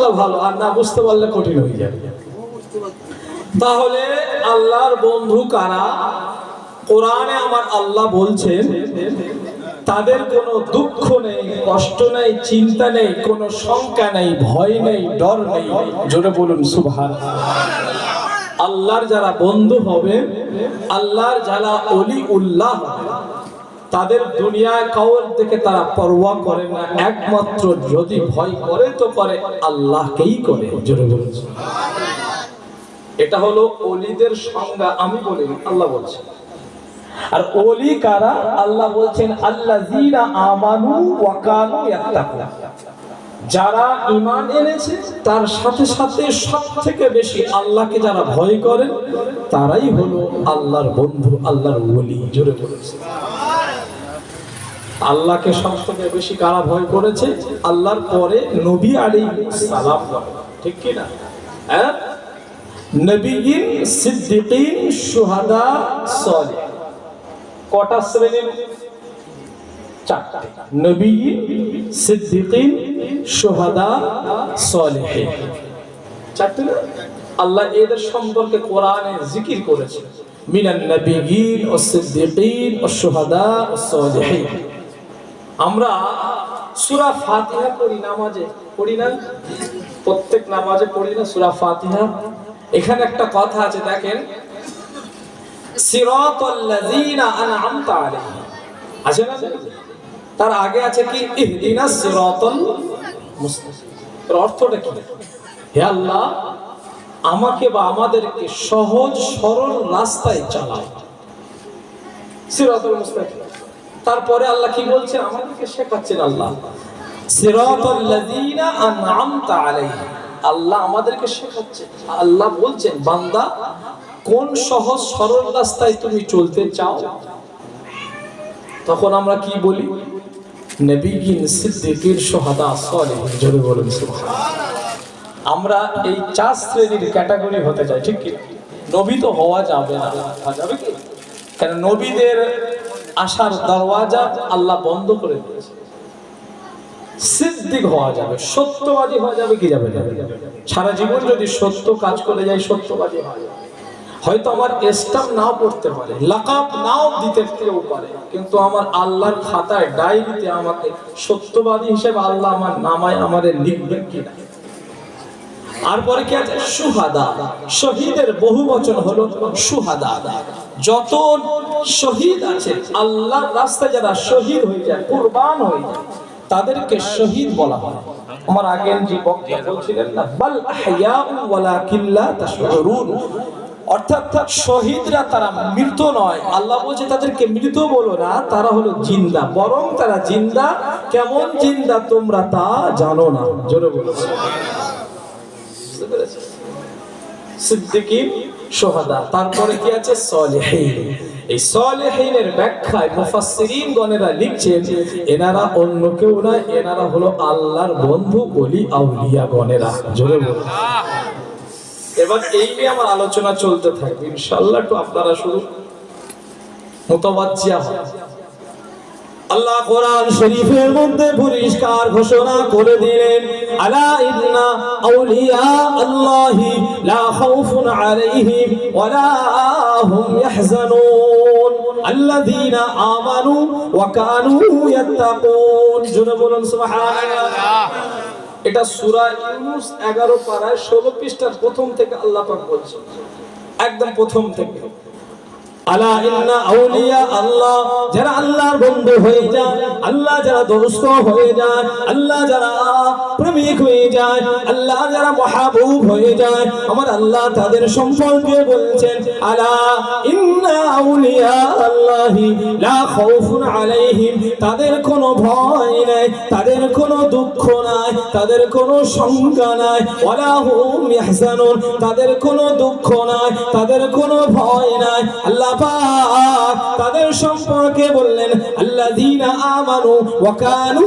পারলে ভালো, আর না বুঝতে পারলে কঠিন হয়ে যাবে। তাহলে আল্লাহর বন্ধু কারা? কোরআনে আমার আল্লাহ বলছেন তাদের কোনো দুঃখ নেই, কষ্ট নেই, চিন্তা নেই, কোনো শঙ্কা নেই, ভয় নেই, ডর নেই। জোরে বলুন সুবহানাল্লাহ। আল্লাহর যারা বন্ধু হবে, আল্লাহর যারা ওলি উল্লাহ, তাদের দুনিয়ায় কাউর থেকে তারা পরোয়া করে না, একমাত্র যদি ভয় করে তো করে আল্লাহকেই করে। জোরে বলুন সুবহানাল্লাহ। এটা হলো ওলিদের সংজ্ঞা, আমি বলিনি, আল্লাহ বলছেন। আর ওলি কারা? আল্লাহ বলছেন আল্লাযীনা আমানু ওয়া কানু ইয়াত্তাকুন, যারা ঈমান এনেছে তার সাথে সাথে সবথেকে বেশি আল্লাহকে যারা ভয় করেন তারাই হলো আল্লাহর বন্ধু, আল্লাহর ওলি। জোরে বলুন সুবহানাল্লাহ। আল্লাহকে সবথেকে বেশি কারা ভয় করেছে? আল্লাহর পরে নবী আলাইহিস সালাম, ঠিক কি না? হ্যাঁ, নবীয়িন, সিদ্দিকিন, শুহাদা, সালিহ। কটা শ্রেণীর? চারটি। নবীয়িন, সিদ্দিকিন, শুহাদা, সালিহিন। চারটি না? আল্লাহ এদের সম্পর্কে কোরআনে জিকির করেছে, মিনান নবীয়িন ওয়াস সিদ্দিকিন ওয়াস শুহাদা ওয়াস সালিহিন। আমরা সূরা ফাতিহা পড়ি, নামাজে পড়ি না? প্রত্যেক নামাজে পড়ি না সূরা ফাতিহা? এখানে একটা কথা আছে, দেখেন, সিরাতাল লাযীনা আনআমতা আলাইহিম আছে না? তার আগে আছে কি ইহদিনাস সিরাতাল মুস্তাকিম। এর অর্থটা কি? হে আল্লাহ, আমাকে বা আমাদেরকে সহজ সরল রাস্তায় চালাও, সিরাতাল মুস্তাকিম। তারপরে আল্লাহ কি বলছেন? আমাদেরকে শেখাচ্ছেন আল্লাহ সিরাতাল লাযীনা আনআমতা আলাইহিম। আল্লাহ আমাদেরকে শেখাচ্ছেন, আল্লাহ বলছেন বান্দা কোন সহজ সরল রাস্তায় তুমি চলতে চাও? তখন আমরা কি বলি? নবীয়িন, সিদ্দিকিন, শুহাদা, সালিহিন। জোরে বলুন সুবহানাল্লাহ। আমরা এই চার শ্রেণীর ক্যাটাগরি হতে চাই, ঠিক কি? নবী তো হওয়া যাবে না, যাবে কি? কারণ নবীদের আসার দরওয়াজা আল্লাহ বন্ধ করে দিয়েছে। সিদ্দিক হওয়া যাবে, সত্যবাদী হওয়া যাবে কি যাবে না? সারা জীবন যদি সত্য কাজ করে যায় সত্যবাদী হওয়া যাবে। হয়তো আমার স্টাম্প নাও পড়তে পারে, লাকাব নাও দিতে পারে, কিন্তু আমার আল্লাহর খাতায় ডায়েরিতে আমাকে সত্যবাদী হিসেবে আল্লাহ আমার নামায় আমাদের লিখবেন কিনা। আর পরে কি আছে? শুহাদা। শহীদের বহু বচন হলো শুহাদা। যত শহীদ আছে আল্লাহর রাস্তায় যারা শহীদ হয়ে যায়, কুরবান হয়ে যায়, তাদেরকে শহীদ বলা হয়। আমার আগের যে বক্তা বলছিলেন না, বাল আহইয়াউ ওয়ালাকিন লা তাশউরুন, অর্থাৎ শহীদরা তারা মৃত নয়। আল্লাহ বলছে তাদেরকে মৃত বলো না, তারা হলো জিন্দা, বরং তারা জিন্দা। কেমন জিন্দা তোমরা তা জানো না। জোরে বলো সিদ্দিকিন, শুহাদা। তারপরে কি আছে? সালিহিন। এই সালিহিনের ব্যাখ্যায় মুফাসসিরিন গণেরা লিখছেন এনারা অন্য কেউ না, এনারা হলো আল্লাহর বন্ধু, ওলি আউলিয়া গণেরা। জোরে বলো। এবার এই নিয়ে আমার আলোচনা চলতে থাকবে ইনশাআল্লাহ। তো আপনারা শুধু মুতাওয়াজ্জিয়া হন। আল্লাহ কোরআন শরীফের মধ্যে পরিষ্কার ঘোষণা করে দিলেন, আলা ইন্না আউলিয়া আল্লাহি লা খাউফুন আলাইহিম ওয়া লা হুম ইয়াহজানুন আল্লাযীনা আমানু ওয়া কানু ইয়াত্তাকুন। জোরে বলুন সুবহানাল্লাহ। এটা সূরা ইউনূস 11 পারায় 16 পৃষ্ঠার প্রথম থেকে আল্লাহ পাক বলছেন, একদম প্রথম থেকে। আলা ইন্না আউলিয়া আল্লাহ, যারা আল্লাহর বন্ধু হয়ে যায়, আল্লাহ যারা দোস্ত হয়ে যায়, আল্লাহ যারা প্রেমিক হয়ে যায়, আল্লাহ যারা মাহবুব হয়ে যায়, আমার আল্লাহ তাদের সম্পর্কে বলছেন আলা ইন্না আউলিয়া আল্লাহি লা খাউফুন আলাইহিম, তাদের কোনো ভয় নাই, তাদের কোনো দুঃখ নাই, তাদের কোনো শঙ্কা নাই, ওয়ালা হুম ইয়াহজানুন, তাদের কোনো দুঃখ নাই, তাদের কোনো ভয় নাই। আল্লাহ পাক তাদের সম্পর্কে বললেন আল্লাযীনা আমানু ওয়া কানু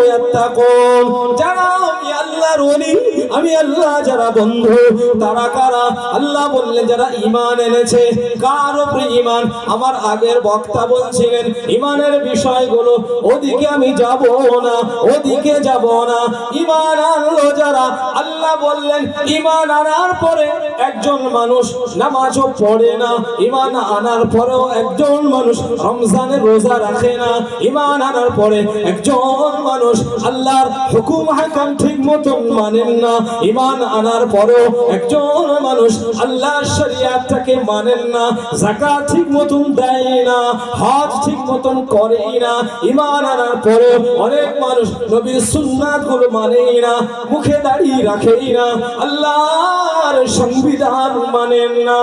ইয়াত্তাকুন, যারা আমি আল্লাহর ওলি, আমি আল্লাহ যারা বন্ধু, তারা কারা? আল্লাহ বললেন যারা ঈমান এনেছে। কার উপরে ঈমান? আমার আগের বক্তা বলছিলেন ঈমানের বিষয়গুলো, ওদিকে আমি যাব না, ওদিকে যাব না। ঈমান আনলো যারা, আল্লাহ বললেন ঈমান আনার পরে একজন মানুষ নামাজও পড়ে না, ঈমান আনার পরেও একজন মানুষ রমজানের রোজা রাখে না, ঈমান আনার পরে একজন মানুষ আল্লাহর হুকুম হাকাম ঠিক মতন মানেন না, ঈমান আনার পরেও একজন মানুষ আল্লাহর শরীয়তটাকে মানেন না, যাকাত ঠিক মতন দেয় না, হজ ঠিক মতন করে না, ঈমান আনার পরে অনেক মানুষ নবীর সুন্নাতগুলো মানে না, মুখে দাড়ি রাখে না, আল্লাহর সংবিধান মানেন না।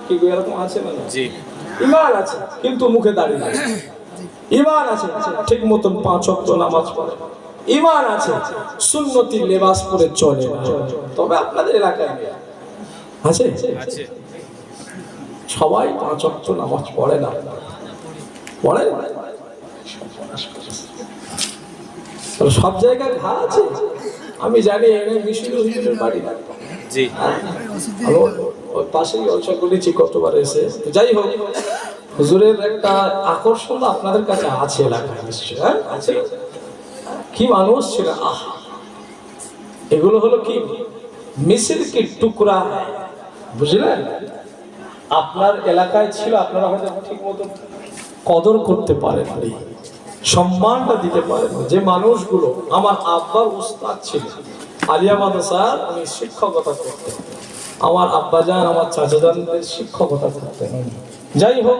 কি এরকম আছে না? জি, ঈমান আছে কিন্তু মুখে দাড়ি নাই, ঈমান আছে ঠিক মতন 5 ওয়াক্ত নামাজ পড়ে, ঈমান আছে সুন্নতি লেবাস পরে চলে, তবে আপনাদের এলাকায় আছে আছে সবাই 5 ওয়াক্ত নামাজ পড়ে না, পড়ে সব জায়গায় ঘা আছে। আমি জানি মিশরের বাড়ি না, জি ওই পাশেই অলসা করেছি কতবার এসে। যাই হোক, হুজুরের একটা আকর্ষণ আপনাদের কাছে আছে এলাকায় নিশ্চয়, হ্যাঁ আছে। কি মানুষ ছিল, আহ এগুলো হলো কি মিসির কি টুকরা, বুঝলেন? আপনার এলাকায় ছিল, আপনারা হয়তো ঠিক মতো কদর করতে পারেন, সম্মানটা দিতে পারেন। যে মানুষগুলো, আমার আব্বার উস্তাদ ছিল আলিয়া মাদ্রাসার, উনি শিক্ষকতা করতেন, আমার আব্বাজান আমার চাচাজানদের শিক্ষকতা করতেন। যাই হোক,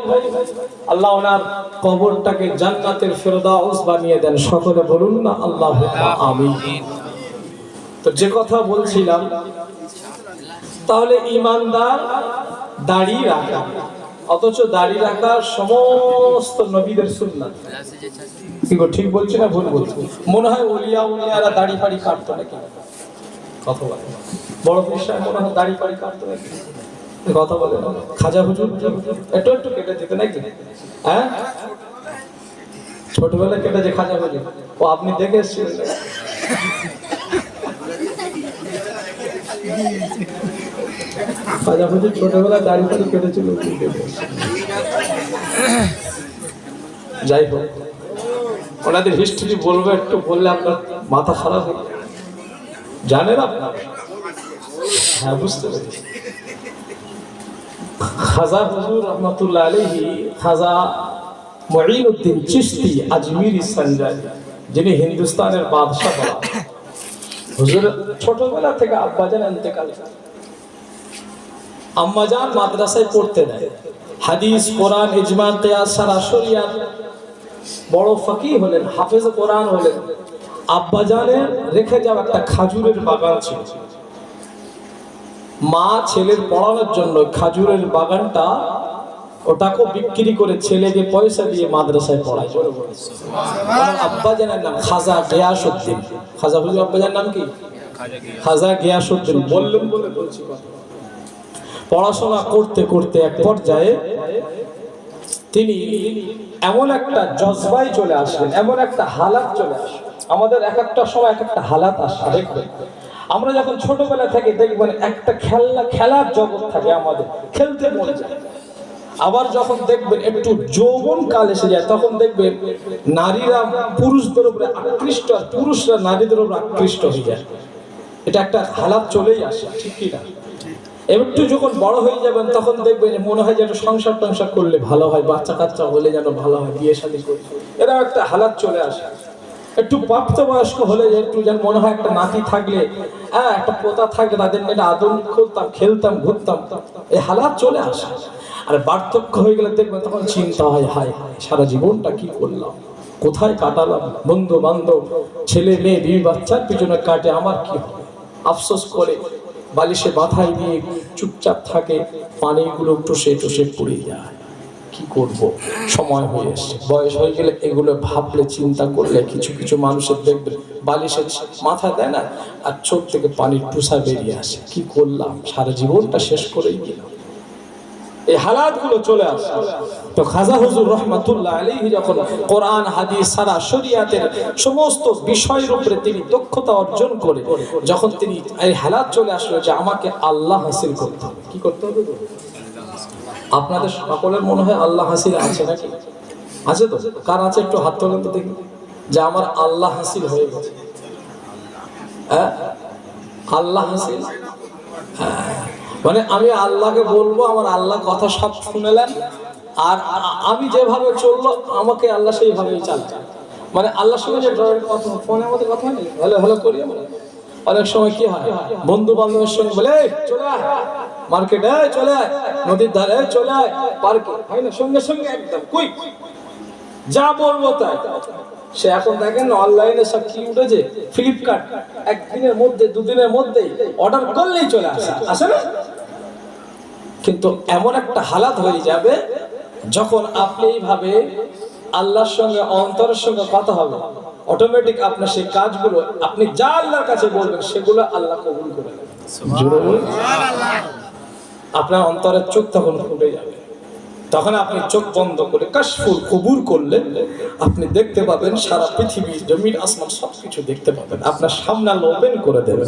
আল্লাহ ওনার কবরটাকে জান্নাতের ফেরদাউস বানিয়ে দেন, সকলে বলুন না আল্লাহু আমিন। তো যে কথা বলছিলাম, তাহলে ঈমানদার দাড়ি রাখা, অথচ দাড়ি রাখা সমস্ত নবীদের সুন্নাত। কি গো, ঠিক বলছি না ভুল বলছি? মনে হয় ওলিয়ারা দাড়ি ফাড়ি কাটতো নাকি? কথা বলে বড় পেশায় মনে হয় দাড়ি ফাড়ি কাটতো নাকি? কথা বলে না। খাজা হুজুর একটু একটু কেটে দিত নাকি? হ্যাঁ, ছোটবেলায় কেটেছে খাজা হুজুর। ও আপনি দেখে এসেছিলেন? খাজা হুজুর ছোটবেলায় দাড়ি ফাড়ি কেটেছিল। যাই হোক, ওনাদের হিস্ট্রি বলবো, একটু বললে আপনার মাথা খারাপ হবে। জানেন আপনার? হ্যাঁ, বুঝতে পেরেছি। খাজা হুজুর রহমাতুল্লাহ আলাইহি, খাজা মুঈনুদ্দিন চিশতি আজমিরি সঞ্জারি, যিনি হিন্দুস্তানের বাদশা বলা, হুজুর ছোটবেলা থেকে আব্বাজান ইন্তেকাল, আম্মাজান মাদ্রাসায় পড়তে দেয়, হাদিস কোরআন ইজমা কিয়াস সারা শরিয়াত, বড় ফকিহ হলেন, হাফেজ কোরআন হলেন। আব্বাজানের রেখে যাওয়া একটা খাজুরের বাগান ছিল, মা ছেলের পড়ানোর জন্য খাজুরের বাগানটা ওটাকে বিক্রি করে ছেলেকে পয়সা দিয়ে মাদ্রাসায় পড়ায়। আব্বাজানের নাম খাজা গিয়াসউদ্দিন। খাজা হুজুর আব্বাজানের নাম কি? খাজা গিয়াসউদ্দিন। বললেন বলে বলছি, পড়াশোনা করতে করতে এক পর্যায়ে তিনি এমন একটা জজবায় চলে আসলেন, এমন একটা হালাত চলে আসে। আমাদের এক একটা সময় এক একটা হালাত আসে, দেখবেন আমরা যখন ছোটবেলা থেকে দেখবেন একটা খেলার জগৎ থাকে, আমাদের খেলতে মনে যায়। আবার যখন দেখবেন একটু যৌবন কাল এসে যায়, তখন দেখবেন নারীরা পুরুষদের উপরে আকৃষ্ট, আর পুরুষরা নারীদের উপরে আকৃষ্ট হয়ে যায়। এটা একটা হালাত চলেই আসে, ঠিক কি না? একটু যখন বড় হয়ে যাবেন তখন দেখবেন মনে হয় যেন সংসার টংসার করলে ভালো হয়, বাচ্চা কাচ্চা হলে যেন ভালো হয়, বিয়ে শাদী করে, এরকম একটা হালাত চলে আসে। একটু প্রাপ্তবয়স্ক হলে একটু যেন মনে হয় একটা নাতি থাকলে, হ্যাঁ একটা পোতা থাকলে তাদের নিয়ে আদর করতাম, খেলতাম, ঘুরতাম, এই হালাত চলে আসে। আর বার্ধক্য হয়ে গেলে দেখবেন তখন চিন্তা হয়, হায় হায় সারা জীবনটা কি করলাম, কোথায় কাটালাম, বন্ধু বান্ধব ছেলে মেয়ে বিয়ে বাচ্চার পিছনে কাটে, আমার কি হবে? আফসোস করে বালিশে মাথায় দিয়ে চুপচাপ থাকে, পানিগুলো টুসে টুসে পড়ে যায়। কি করব, সময় হয়ে এসছে, বয়স হয়ে গেলে এগুলো ভাবলে চিন্তা করলে কিছু কিছু মানুষের দেখবেন বালিশে মাথা দেয় না আর চোখ থেকে পানির টুসা বেরিয়ে আসে। কি করলাম, সারা জীবনটা শেষ করেই গেলাম। এই হালাতগুলো চলে আসে। তো খাজা হুজুর রহমাতুল্লাহ আলাইহি যখন কোরআন হাদিস সারা শরিয়াতের সমস্ত বিষয়ের উপরে তিনি দক্ষতা অর্জন করে যখন তিনি এই হালাত চলে আসলো যে আমাকে আল্লাহ হাসিল করতে হবে, কি করতে হবে? আপনাদের সকলের মনে হয় আল্লাহ হাসিল আছে নাকি? আছে তো? কার আছে একটু হাত তোলেন তো দেখি, যে আমার আল্লাহ হাসিল হয়ে গেছে। হ্যাঁ, আল্লাহ হাসিল। মানে আমি আল্লাহকে বলবো, আমার আল্লাহ কথা সব শুনেলেন, আর আমি যেভাবে চললো আমাকে আল্লাহ সেইভাবেই চালায়। মানে আল্লাহর সঙ্গে যে কথা ফোনের মধ্যে কথা নেই, হলে হলে করি আমরা। অনেক সময় কি হয়, বন্ধু বান্ধবের সঙ্গে বলে চলে আয় মার্কেটে, চলে আয় নদীর ধারে, চলে আয় পার্কে, হয় না? সঙ্গে সঙ্গে একদম কুইক, যা বলবো তাই। সে এখন দেখেন অনলাইনে সব কি উঠেছে, ফ্লিপকার্ট, একদিনের মধ্যে দুদিনের মধ্যে অর্ডার করলেই চলে আসে না? কিন্তু এমন একটা হালাত হয়ে যাবে যখন আপনি এইভাবে আল্লাহর সঙ্গে অন্তরের সঙ্গে কথা হবে, অটোমেটিক আপনার সেই কাজগুলো আপনি যা আল্লাহর কাছে বলবেন সেগুলো আল্লাহ কবুল করে নেবেন। আপনার অন্তরের চোখ তখন খুলে যাবে। তখন আপনি চোখ বন্ধ করে কাশফুল কবুল করলে আপনি দেখতে পাবেন সারা পৃথিবী, জমিন আসমান সবকিছু দেখতে পাবেন, আপনার সামনে আল্লাহ ওপেন করে দেবেন।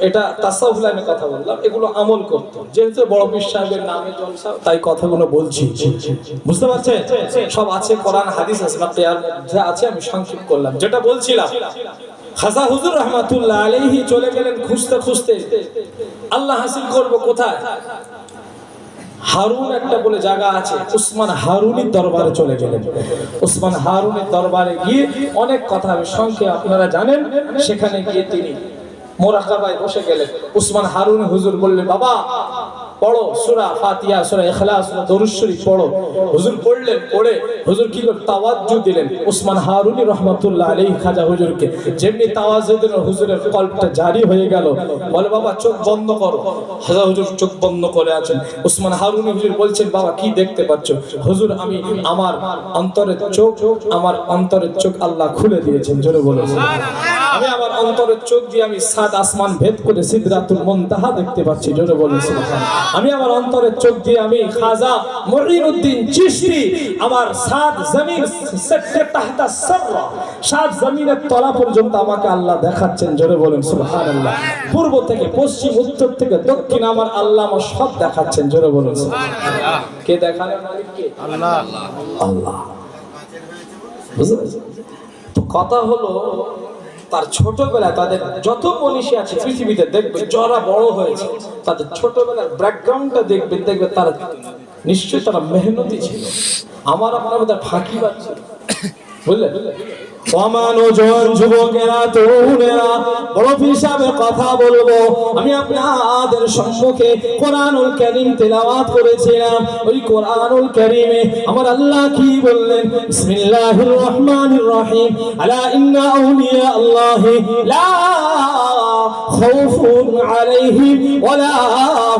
এটা তাসাউফ লাইনে কথা বললাম, এগুলো আমল করতে, যেহেতু বড় পীর সাহেবের নামে জলসা, তাই কথাগুলো বলছি। বুঝতে পারছেন? সব আছে, কোরআন হাদিস আছে, কিয়ার মধ্যে আছে। আমি সংক্ষেপ করলাম যেটা বলছিলাম। খাজা হুজুর রহমাতুল্লাহ আলাইহি চলে গেলেন খুঁজতে খুঁজতে, আল্লাহ হাসিল করব কোথায়? হারুন একটা বলে জায়গা আছে, উসমান হারুনির দরবারে চলে গেলেন। উসমান হারুনের দরবারে গিয়ে অনেক কথা আমি সংক্ষেপে আপনারা জানেন। সেখানে গিয়ে তিনি মোরাকাবায় বসে গেলেন। উসমান হারুন হুজুর বললেন, বাবা পড়ো সূরা ফাতিহা, সূরা ইখলাস, সূরা দরুদ শরীফ পড়ো। হুজুর পড়লেন, পড়ে হুজুর কি করে তাওয়াজ্জু দিলেন উসমান হারুনি রহমাতুল্লাহ আলাইহি খাজা হুজুরকে। যেমনি তাওয়াজ্জু দিলেন হুজুরের কলবটা জারি হয়ে গেল। বলে, বাবা চোখ বন্ধ করো। খাজা হুজুর চোখ বন্ধ করে আছেন। উসমান হারুনি হুজুর বলছেন, বাবা কি দেখতে পাচ্ছ? হুজুর আমি আমার অন্তরের চোখ আল্লাহ খুলে দিয়েছেন। জোরে বলো সুবহানাল্লাহ। আমি আমার অন্তরের চোখ দিয়ে আমি সাত আসমান ভেদ করে সিদরাতুল মুনতাহা দেখতে পাচ্ছি। জোরে বলো সুবহানাল্লাহ। আমি আমার অন্তরের চোখ দিয়ে আমি খাজা মুঈনুদ্দিন চিশতি আমার সাত জমিন সেক্টর তাহতা সাররা, সাত জমিনের তলা পর্যন্ত আমাকে আল্লাহ দেখাচ্ছেন। জোরে বলেন সুবহানাল্লাহ। পূর্ব থেকে পশ্চিম, উত্তর থেকে দক্ষিণ আমার আল্লাহ আমার সব দেখাচ্ছেন। জোরে বলেন সুবহানাল্লাহ। কে দেখানোর মালিক? কে? আল্লাহ। আল্লাহ। তো কথা হলো, তার ছোটবেলায় তাদের যত মনীষী আছে পৃথিবীতে দেখবে যারা বড় হয়েছে, তাদের ছোটবেলার ব্যাকগ্রাউন্ডটা দেখবেন তারা নিশ্চয়ই তারা মেহনতি ছিল। আমার আপনার মধ্যে ফাঁকিবাজ ছিল, বুঝলেন? যুবকেরা, তরুণেরা, বড় হিসাবে কথা বলবো। আমি আপনাদের সম্মুখে কোরআনুল কারীম তেলাওয়াত করেছিলাম। ওই কোরআনুল কারীমে আমার আল্লাহ কি বললেন? বিসমিল্লাহির রহমানির রহিম, আলা ইন্না আউলিয়া আল্লাহি লা খাউফুন আলাইহিম ওয়ালা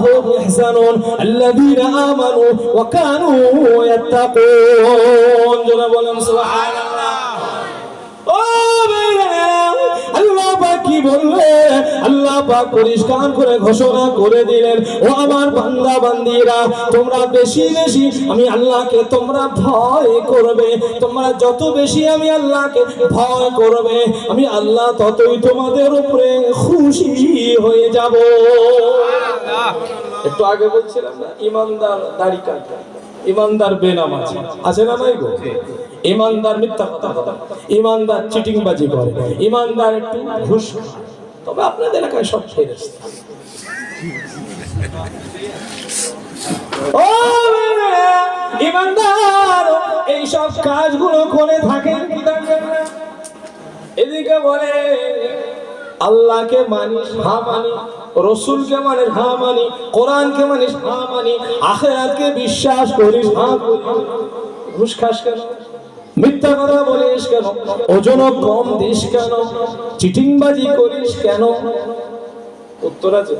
হুম ইয়াহজানুন আল্লাযীনা আমানু ওয়া কানু ইয়াত্তাকুন। যারা বলেন সুবহানাল্লাহ। আল্লাহ পাক কি বললেন? আল্লাহ পাক পরিষ্কার করে ঘোষণা করে দিলেন, ও আমার বান্দা বান্দীরা, তোমরা বেশি বেশি আমি আল্লাহকে তোমরা ভয় করবে। তোমরা যত বেশি আমি আল্লাহকে ভয় করবে, আমি আল্লাহ ততই তোমাদের উপরে খুশি হয়ে যাব। একটু আগে বলছিলাম না, ইমানদার দাড়ি কাটে, ইমানদার বেনামাজ আছে না নাই গো? ইমানদার মিথ্যা কথা বলে, ইমানদার চিটিংবাজি করে, ইমানদার একটু ঘুষ খায়। তবে আপনাদের এলাকায় সব ফেরেশতা। ও ইমানদার এই সব কাজগুলো করে থাকেন কি থাকেন না? এদিকে বলে আল্লাহকে মানিস, হ্যাঁ মানি, রসুলকে মানিস, হ্যাঁ মানি, কোরআনকে মানিস, হ্যাঁ মানি, আখিরাতকে বিশ্বাস করিস, হ্যাঁ করি। ঘুষ খাস কেন? মিথ্যা কথা বলিস কেন? ওজন কম দিস কেন? চিটিংবাজি করিস কেন? উত্তর আছে,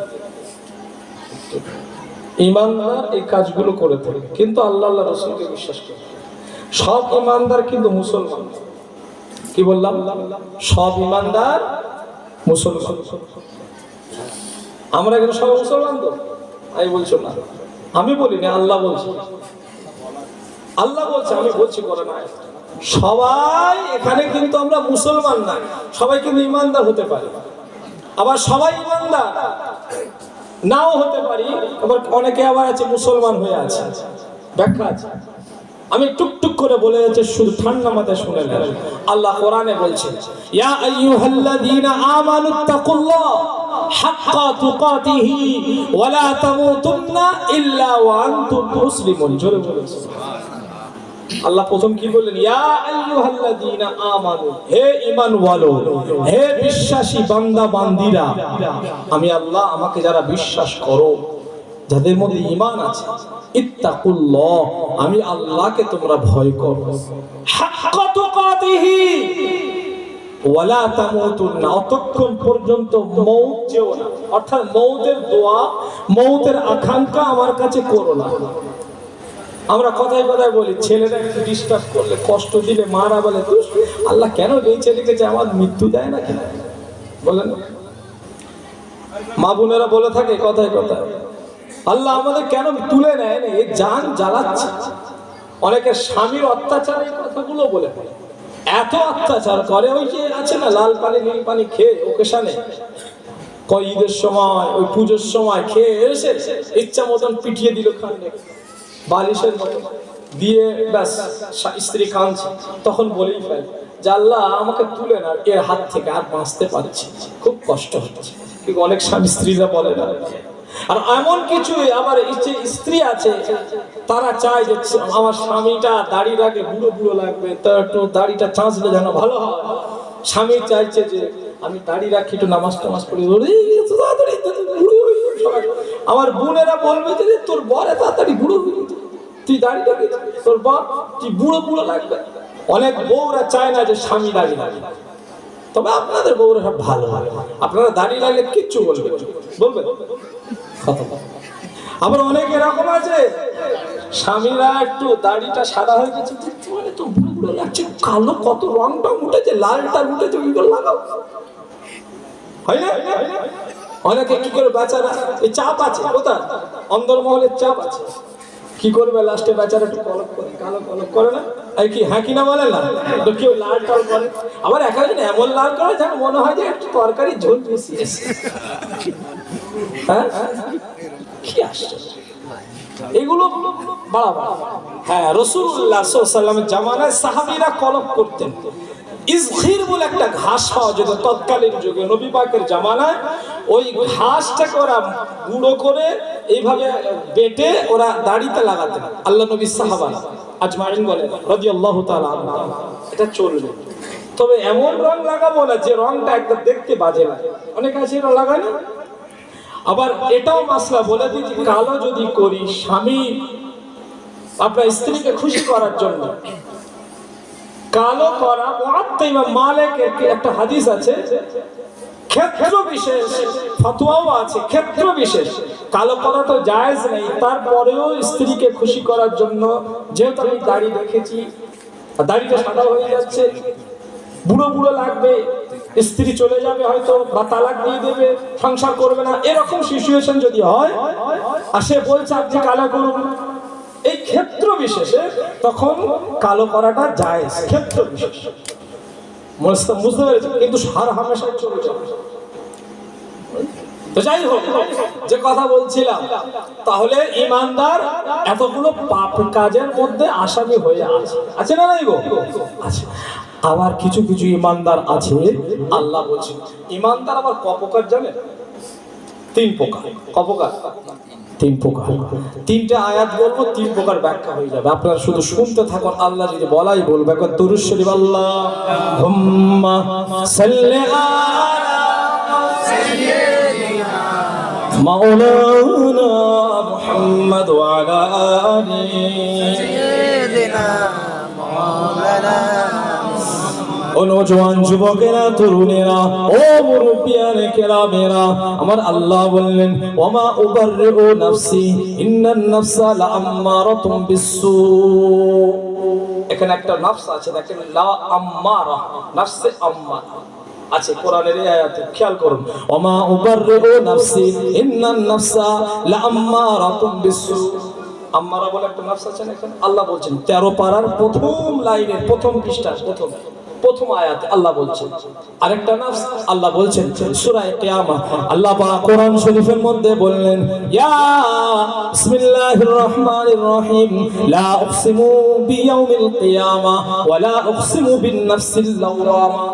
ইমানদার এই কাজগুলো করে থাকে কিন্তু আল্লাহ আল্লাহ রসুলকে বিশ্বাস করে। সব ইমানদার কিন্তু মুসলমান। কি বললাম? সব ইমানদার মুসলমান। আমরা এখানে সব মুসলমান তো? আমি বলছি না, আমি বলি না, আল্লাহ বলছে। আল্লাহ বলছে, আমি বলছি করে না। সবাই এখানে কিন্তু আমরা মুসলমান না, সবাই কিন্তু ইমানদার হতে পারে, আবার সবাই ইমানদার নাও হতে পারি। আবার অনেকে আবার আছে মুসলমান হয়ে আছে, ব্যাখ্যা আছে। আমি টুকটুক করে বলে যাচ্ছি, শুধু ঠান্ডা মাথায় শুনে নেন। আল্লাহ কোরআনে বলছেন, ইয়া আইয়ুহাল্লাযীনা আমানুত্তাকুল্লাহ হাক্কা তুকাতিহি ওয়া লা তামুতুন্না ইল্লা ওয়া আনতুম মুসলিমুন। জোরে বলুন সুবহানাল্লাহ। আল্লাহ প্রথম কি বললেন? ইয়া আইয়ুহাল্লাযীনা আমানু, হে ঈমানওয়ালো, হে বিশ্বাসী বান্দা বান্দীরা, আমি আল্লাহ, আমাকে যারা বিশ্বাস করো, যাদের মধ্যে ঈমান আছে, ইত্তাকুল্লাহ, আমি আল্লাহকে তোমরা ভয় করো, হাক্কা তুকাতিহি ওয়া লা তামুতুন্না, অতক্ষণ পর্যন্ত মউত যেও না, অর্থাৎ মউতের দোয়া, মউতের আকাঙ্ক্ষা আমার কাছে করো না। আমরা কথায় কথায় বলি, ছেলেরা একটু ডিস্টার্ব করলে, কষ্ট দিলে, মারা বলে, আল্লাহ কেন এই ছেলেকে যে আমার মৃত্যু দেয় না কেন? বলেন, মা বোনেরা বলে থাকে কথায় কথায়, আল্লাহ আমাদের কেন তুলে নেয় না, এ জান জ্বালাচ্ছে। অনেকে স্বামীর অত্যাচার এই কথাগুলো বলে, এত অত্যাচার করে, ওই যে আছে না লাল পানি নীল পানি খেয়ে ওকেশনে, ঈদের সময়, ওই পুজোর সময় খেয়ে এসে ইচ্ছা মতন পিটিয়ে দিল খান্ডে বালিশের মতো দিয়ে, ব্যাস স্ত্রী কাঁদছে, তখন বলেই ফেলে যে আল্লাহ আমাকে তুলে না, এর হাত থেকে আর বাঁচতে পারছি, খুব কষ্ট হচ্ছে। কিন্তু অনেক স্বামী স্ত্রীরা বলে না। আর এমন কিছু আবার স্ত্রী আছে, তারা চায় যে আমার স্বামীটা দাড়ি রাখলে বুড়ো বুড়ো লাগবে, তো একটু দাড়িটা চাঁচলে যেন ভালো হয়। স্বামী চাইছে যে আমি দাড়ি রাখি, একটু নামাজ টামাজ পড়ি, আমার বোনেরা বলবে যে তোর বরে তাড়াতাড়ি বুড়ো হয়ে গেছে, তুই দাড়ি রাখিস, তোর বর তুই বুড়ো বুড়ো লাগবে। অনেক বউরা চায় না যে স্বামী দাড়ি রাখে, তবে আপনাদের বউরা সব ভালো হয়, আপনারা দাড়ি লাগলে কিচ্ছু বলবে বলবে। আবার অনেক এরকম আছে, স্বামীরা একটু দাড়িটা সাদা হয়ে গেছে, তো বুড়ো বুড়ো লাগছে, কালো কত রংটা উঠেছে, লালটা উঠেছে, ওইগুলো লাগাও, হয় না? অনেকে কি করে বেচারা, এই চাপ আছে, কোথায় অন্দরমহলের চাপ আছে, কি করবে লাস্টে বেচারা একটু কলপ করে, কালো কলপ করে না, এই কি হ্যাঁ কিনা বলে না, তো কেউ লাল টাল করে, আবার একজন এমন লাল করে যেন মনে হয় যে একটু তরকারি ঝোল মিশিয়েছে। হ্যাঁ, কি আশ্চর্য এগুলো বাড়াবাড়ি। হ্যাঁ, রাসূলুল্লাহ সাল্লাল্লাহু আলাইহি ওয়াসাল্লামের জামানায় সাহাবীরা কলপ করতেন। ইজখির বলে একটা ঘাস পাওয়া যেত তৎকালীন যুগে, নবী পাকের জামানায় ওই ঘাসটাকে ওরা গুঁড়ো করে এইভাবে বেটে ওরা দাড়িতে লাগাতেন আল্লাহ নবী সাহাবারা আজমাইন বলেন রাদিয়াল্লাহু তাআলা আনহু। এটা চলবে, তবে এমন রং লাগাবো না যে রংটা একদম দেখতে বাজে লাগে, অনেক আছে এটা লাগায় না। আবার এটাও মাসলা বলে দিই, কালো যদি করি, স্বামী আপনার স্ত্রীকে খুশি করার জন্য কালো করা, মুআত্তা ইমাম মালিকের একটা হাদিস আছে, ক্ষেত্র বিশেষ ফতোয়াও আছে, ক্ষেত্র বিশেষ কালো করা তো জায়েজ নেই, তারপরেও স্ত্রীকে খুশি করার জন্য, যেহেতু আমি দাড়ি রেখেছি, দাড়িটা সাদা হয়ে যাচ্ছে, বুড়ো বুড়ো লাগবে, স্ত্রী চলে যাবে হয়তো, বা তালাক দিয়ে দেবে, সংসার করবে না, এরকম সিচুয়েশন যদি হয়, আর সে বলছে আপনি কালো করুন, এই ক্ষেত্র বিশেষে তখন কালো করাটা জায়েজ, ক্ষেত্র বিশেষ, বুঝতে পেরেছি, কিন্তু সার হামেশা চলে যাবে। তো যাই হোক, যে কথা বলছিলাম, তাহলে ঈমানদার এতগুলো পাপ কাজের মধ্যে আসামি হয়ে আছে না নাই গো? আছে। আবার কিছু কিছু ঈমানদার আছে, আল্লাহ বলছেন ঈমানদার আবার ক প্রকার জানেন? 3 প্রকার। ক প্রকার? 3 প্রকার। 3টা আয়াত বলবো, 3 প্রকার ব্যাখ্যা হয়ে যাবে, আপনারা শুধু শুনতে থাকুন। আল্লাহ যদি বলাই বলবে, একবার দুরূদ শরীফ আল্লাহুম্মা সাল্লি আলা সাইয়্যিদিনা মাওলানা মুহাম্মদ ওয়া আলা আলি সাইয়্যিদিনা মাওলানা। ও নওজওয়ান যুবকেরা, তরুণেরা, ও মুরব্বিয়ানে কেরামেরা, আমার আল্লাহ বললেন ওয়ামা উবাররিউ নাফসি ইন্নান নাফসা লাআম্মারাতুম বিসসু। এখানে একটা নফস আছে, দেখেন, লা আম্মারা, নফসে আম্মারা আছে কোরআনের এই আয়াতে, খেয়াল করুন। ওয়ামা উবাররিউ নাফসি ইন্নান নাফসা লাআম্মারাতুম বিসসু। আম্মারা বলে একটা নফস আছে না, এখানে আল্লাহ বলছেন 13 পারার প্রথম লাইনের প্রথম পৃষ্ঠার প্রথম প্রথম আয়াতে আল্লাহ বলছেন। আরেকটা নাফস আল্লাহ বলছেন সূরা কিয়ামা। আল্লাহ পাক কোরআন শরীফের মধ্যে বললেন, ইয়া বিসমিল্লাহির রহমানির রহিম, লা উকসিমু বিয়াউমিল কিয়ামা ওয়া লা উকসিমু বিন নাফসিল লাওয়ামা।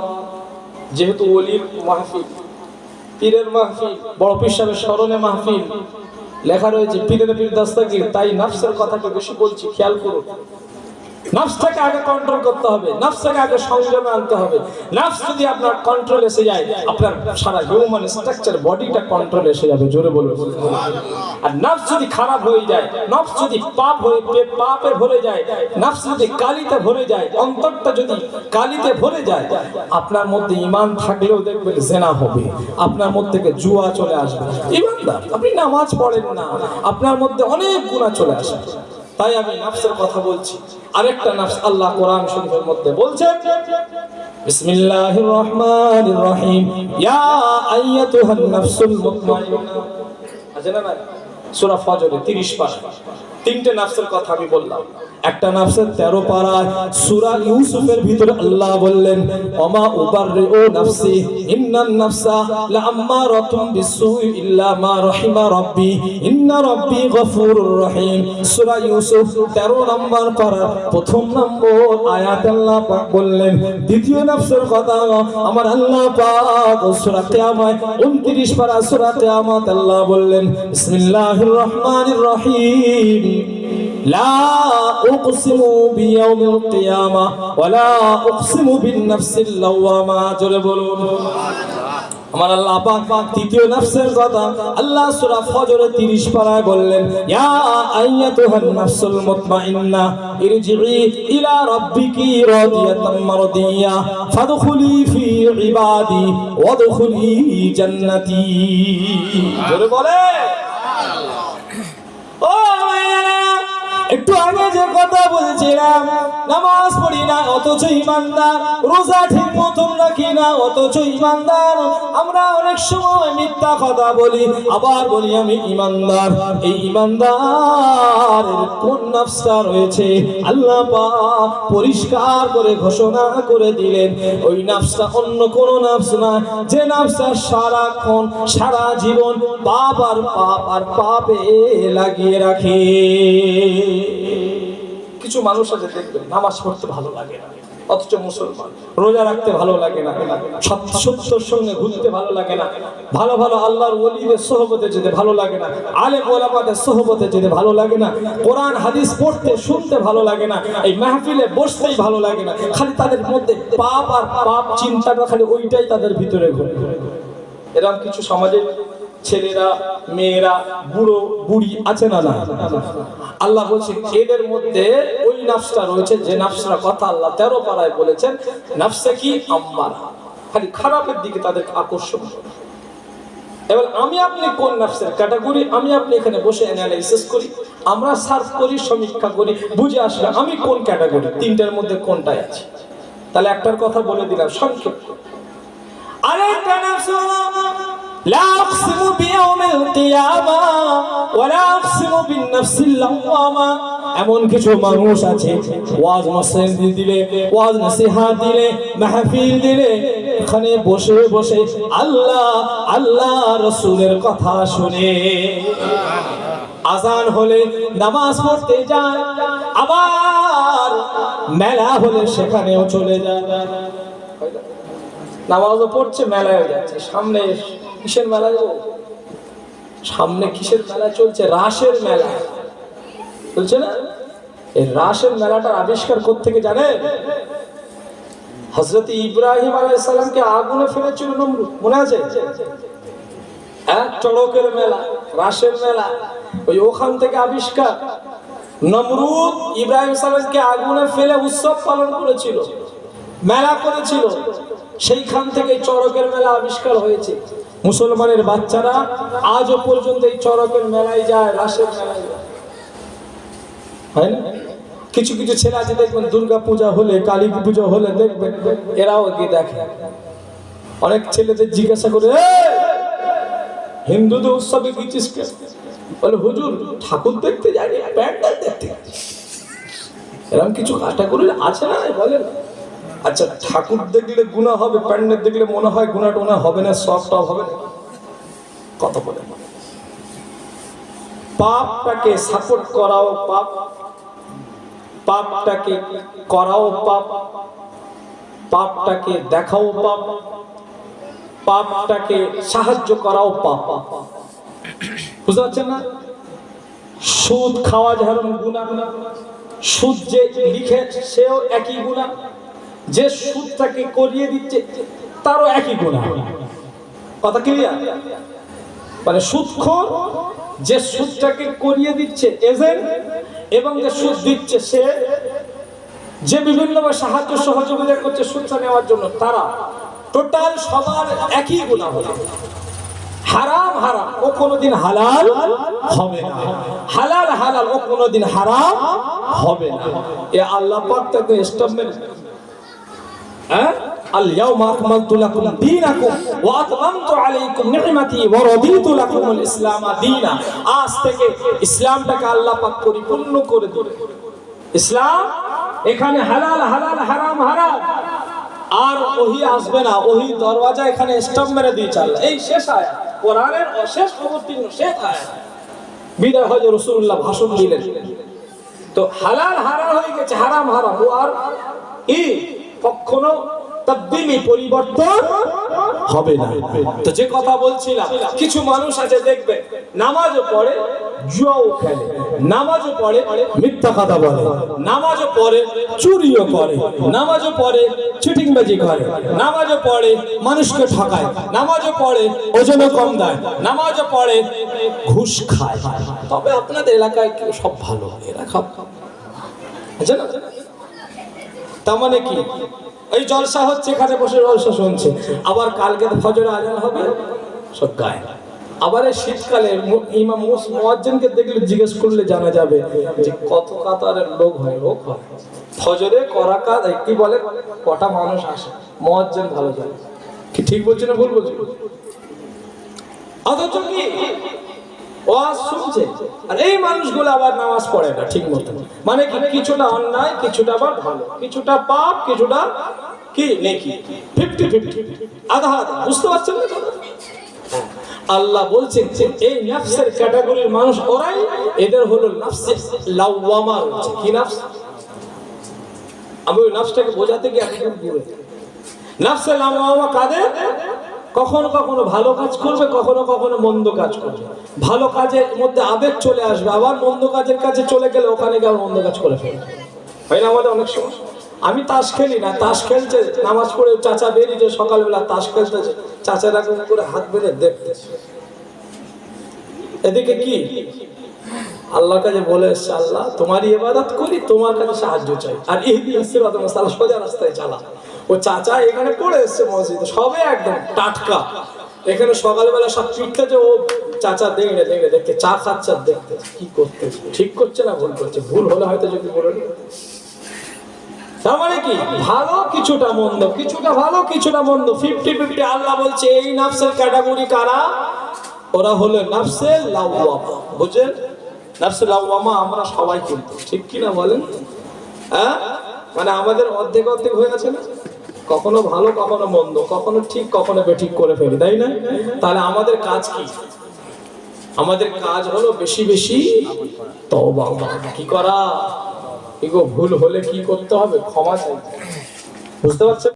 যেহেতু ওলির মাহফিল, পীরের মাহফিল, বড় পীর সাহেবের স্মরণে মাহফিল, লেখা রয়েছে পীরের পীর দাস্তাগীর, তাই নফসের কথাকে বেশি বলছি, খেয়াল করুন। নফসটাকে আগে কন্ট্রোল করতে হবে, নফসটাকে আগে সংযমে আনতে হবে। নফস যদি আপনার কন্ট্রোল এসে যায়, আপনার সারা হিউম্যান স্ট্রাকচার বডিটা কন্ট্রোল এসে যাবে, জোরে বলুন। আর নফস যদি খারাপ হয়ে যায়, নফস যদি পাপে ভরে যায়, নফস যদি কালিতে ভরে যায়, অন্তরটা যদি কালিতে ভরে যায়, আপনার মধ্যে ঈমান থাকলেও দেখবেন জিনা হবে, আপনার মধ্যে থেকে জুয়া চলে আসবে। ঈমানদার, আপনি নামাজ পড়েন না, আপনার মধ্যে অনেক গুনাহ চলে আসে। তাই আমি নফসের কথা বলছি। আরেকটা নফস আল্লাহ কোরআন শরীফের মধ্যে বলছেন, বিসমিল্লাহির রহমানির রহিম, ইয়া আইয়াতুহান নাফসুল মুতমাইন্নাহ। আছে না সূরা ফজরে 30 পারা। তিনটে নফসের কথা আমি বললাম। একটা নফসের 13 পারায় সূরা ইউসুফের ভিতরে আল্লাহ বললেন, ওমা উবাররিউ নাফসি ইন্নান নাফসা লাআম্মারাতুম বিসসুই ইল্লা মা রাহিমা রাব্বি ইন্না রাব্বি গফুরুর রহিম। সূরা ইউসুফ 13 নম্বর পারা প্রথম নম্বর আয়াতে আল্লাহ পাক বললেন। দ্বিতীয় নফসের কথা আমার আল্লাহ পাক সূরা কিয়ামায় 29 পারা সূরা কিয়ামাত আল্লাহ বললেন, বিসমিল্লাহির রহমানির রহিম, লা উকসিমু বিয়াউমিল কিয়ামা ওয়া লা উকসিমু বিন নাফসিল লাওয়ামা। জোরে বলুন আমার আল্লাহ পাক তৃতীয় নফসের কথা আল্লাহ সূরা ফজরে 30 পারায় বললেন, ইয়া আইয়াতুহান নাফসুল মুতমাইন্নাহ ইরজিই ইলা রাব্বিকি রাদিয়াতাম মারদিয়া ফাদখুলি ফি ইবাদি ওয়াদখুলি জান্নাতি। জোরে বলে ও একটু আগে যে কথা বলছিলাম, নামাজ পড়ি না অথচ ঈমানদার, রোজা ঠিক মতন রাখি না অথচ ঈমানদার, আমরা অনেক সময় মিথ্যা কথা বলি, আবার বলি আমি ঈমানদার। এই ঈমানদারের কোন নফসটা রয়েছে আল্লাহ পাক পরিষ্কার করে ঘোষণা করে দিলেন, ওই নফসটা অন্য কোন নফস না, যে নফসটা সারাক্ষণ সারা জীবন পাপ আর পাপে লাগিয়ে রাখে। কিছু মানুষ আছে দেখবেন নামাজ পড়তে ভালো লাগে না অথচ মুসলমান, রোজা রাখতে ভালো লাগে না, সত্যর সঙ্গে ঘুরতে ভালো লাগে না, ভালো ভালো আল্লাহর ওলিদের সোহবতে যেতে ভালো লাগে না, আলেম ওলামাদের সোহবতে যেতে ভালো লাগে না, কোরআন হাদিস পড়তে শুনতে ভালো লাগে না, এই মাহফিলে বসতেই ভালো লাগে না, খালি তাদের মধ্যে পাপ আর পাপ চিন্তাটা খালি ওইটাই তাদের ভিতরে ঘুরে। এরকম কিছু সমাজে ছেলেরা মেয়েরা বুড়ো বুড়ি আছে না? না, আল্লাহ বলছেন এদের মধ্যে ওই নফসটা রয়েছে যে নফসটার কথা আল্লাহ 13 পারায় বলেছেন, নফসে কি আম্মারা, খালি খারাপের দিকে তাদের আকর্ষণ। এবার আমি আপনি কোন নফসের ক্যাটাগরি, আমি আপনি এখানে বসে অ্যানালাইসিস করি, আমরা সার্চ করি, সমীক্ষা করি, বুঝে আসলে আমি কোন ক্যাটাগরি, তিনটার মধ্যে কোনটায় আছি। তাহলে একটার কথা বলে দিলাম সংক্ষেপে। আরেকটা নফস লা উকসিমু বিয়াউমিল কিয়ামা ওয়া লা উকসিমু বিন নাফসিল লাওয়ামা। এমন কিছু মানুষ আছে ওয়াজ মাসজিদ দিলে, ওয়াজ নসিহত দিলে, মাহফিল দিলে, এখানে বসে বসে আল্লাহ আল্লাহ রাসূলের কথা শুনে, আজান হলে নামাজ পড়তে যায়, আবার মেলা হলে সেখানেও চলে যায়, নামাজও পড়ছে মেলায় যাচ্ছে। সামনে কিসের মেলা গো? সামনে কিসের মেলা চলছে? রাসের মেলা চলছে না? এই রাসের মেলাটার আবিষ্কার কোত্থেকে জানেন? হযরত ইব্রাহিম আলাইহিস সালামকে আগুনে ফেলেছিল নমরুদ, মনে আছে? এক চড়কের মেলা, রাসের মেলা, ওই ওখান থেকে আবিষ্কার। নমরুদ ইব্রাহিম সালামকে আগুনে ফেলে উৎসব পালন করেছিল, মেলা করেছিল, সেইখান থেকে চড়কের মেলা আবিষ্কার হয়েছে। মুসলমানের বাচ্চারা আজও পর্যন্ত এই চড়কের মেলায় যায়, রাসের মেলায় যায়, হয় না? কিছু কিছু ছেলে আছে দেখবেন দুর্গা পূজা হলে, কালী পূজা হলে দেখবেন এরাও গিয়ে দেখে। অনেক ছেলেদের জিজ্ঞাসা করে, হিন্দুদের উৎসবে গেছিস কেন? বলে হুজুর ঠাকুর দেখতে যাই, প্যান্ডেল দেখতে। এরকম কিছু ক্যাটাগরি আছে না? বলেন আচ্ছা, ঠাকুর দেখলে গুনাহ হবে, প্যান্ডেল দেখলে মনে হয় গুনাহ টোনা হবে না, সবটা হবে না? কত বলে পাপটাকে সাপোর্ট করাও পাপ, পাপটাকে করাও পাপ, পাপটাকে দেখাও পাপ, পাপটাকে সাহায্য করাও পাপ। বুঝতে পারছেন না? সুদ খাওয়া যেমন গুনাহ, সুদ যে লিখে সেও একই গুনাহ, যে সুদটাকে করিয়ে দিচ্ছে তারও একই গুনাহ। কথা ক্লিয়ার? মানে সুদখোর যে সুদটাকে করিয়ে দিচ্ছে এজেন্ট, এবং যে সুদ দিচ্ছে সে, যে বিভিন্নভাবে সাহায্য সহযোগিতা করছে সুদটা নেওয়ার জন্য, তারা টোটাল সবার একই গুনাহ হলো। হারাম হারাম ও কোনোদিন হালাল হবে না, হালাল হালাল ও কোনোদিন হারাম হবে না। এ আল্লাহ পাক তাকে স্ট্যাম্প হ্যাঁ, আল ইয়াউমা আকমালতু লাকুম দীনাকুম ওয়া আতমামতু আলাইকুম নি'মাতি ওয়া রাদিতু লাকুমুল ইসলাম দীনা। আজ থেকে ইসলামটাকে আল্লাহ পাক পরিপূর্ণ করে দিলেন। ইসলাম এখানে হালাল হালাল হারাম হারাম, আর ওহি আসবে না, ওহি দরওয়াজা এখানে স্ট্যাম্প মেরে দিয়ে চাল। এই শেষ আয়াত, কোরআনের শেষ অবতীর্ণ শেষ আয়াত, বিদায় হজরত রাসূলুল্লাহ ভাষণ দিলেন। তো হালাল হারাম হয়ে গেছে, হারাম হারাম, ও আর কখনো তাবদীলি পরিবর্তন হবে না। তো যে কথা বলছিলাম, কিছু মানুষ আছে দেখবে নামাজও পড়ে জুয়াও খেলে, নামাজও পড়ে মিথ্যা কথা বলে, নামাজও পড়ে চুরিও করে, নামাজও পড়ে চিটিংবাজি করে, নামাজও পড়ে মানুষকে ঠকায়, নামাজও পড়ে ওজনে কম দেয়, নামাজও পড়ে ঘুষ খায়। তবে আপনাদের এলাকায় কেউ সব ভালো, এরা খাব আছে না? তার মানে কি, এই জলসা হচ্ছে, এখানে বসে জলসা শুনছে, আবার কালকে ফজর আজান হবে সব গায়। আবার এই শীতকালে ইমাম মুয়াজ্জিনকে দেখলে জিজ্ঞেস করলে জানা যাবে যে কত কাতারের লোক হয়, লোক হয় ফজরে করাকাত কি বলে, কটা মানুষ আসে, মুয়াজ্জিন ভালো জানে। কি ঠিক বলছি না ভুল বলছি? অথচ কি ওয়াজ শুনছে, আর এই মানুষগুলো আবার নামাজ পড়ে না ঠিক মতো। মানে কি, কিছুটা অন্যায়, কিছুটা আবার ভালো, কিছুটা পাপ, কিছুটা কি নেকি, 50-50, আধা আধা। বুঝতে পারছেন না? আল্লাহ বলছেন যে এই নফসের ক্যাটাগরির মানুষ ওরাই, এদের হলো নফসে লাওয়ামা রয়েছে। কি নফস? আমি ওই নফসটাকে বোঝাতে গিয়ে একদম দূরে। নফসে লাওয়ামা কাদের? কখনো কখনো ভালো কাজ করবে, কখনো কখনো মন্দ কাজ করবে। ভালো কাজের মধ্যে আবেগ চলে আসবে, আবার মন্দ কাজের কাছে চলে গেলে ওখানে গিয়ে মন্দ কাজ করে ফেলবে। হয় না আমাদের অনেক সময়? আমি তাস খেলি না, তাস খেলছে, নামাজ পড়ে চাচা বেরিয়েছে সকালবেলা তাস খেলতেছে, চাচারা করে হাত বেড়ে দেখতেছে। এদিকে কি আল্লাহর কাছে বলে এসছে, আল্লাহ তোমারই ইবাদত করি, তোমার কাছে সাহায্য চাই, আর ইহদিনাস সিরাতাল মুস্তাকিম, সোজা রাস্তায় চালা। ও চাচা এখানে পড়ে এসছে মসজিদে, সবে একদম টাটকা, এখানে সকালবেলা সব ফিরতেছে, ও চাচা দেখে দেখে দেখতে চা খাচ্ছে, দেখতে কি করতে, ঠিক করছে না ভুল করছে, ভুল হলে হয়তো যদি বলে। তার মানে কি, ভালো কিছুটা মন্দ, কিছুটা ভালো কিছুটা মন্দ, 50-50। আল্লাহ বলছে এই নফসের ক্যাটাগরি কারা? ওরা হলো নফসে লাওয়ামা। বুঝেন? নফসে লাওয়ামা আমরা সবাই, কিন্তু ঠিক কিনা বলেন? হ্যাঁ, মানে আমাদের অর্ধেক অর্ধেক হয়ে গেছে না, কখনো ভালো কখনো মন্দ, কখনো ঠিক কখনো বেঠিক করে ফেলি, তাই না? তাহলে আমাদের কাজ কি? আমাদের কাজ হলো বেশি বেশি তওবা। কি করা? এগো ভুল হলে কি করতে হবে? ক্ষমা চাইতে। বুঝতে পারছেন?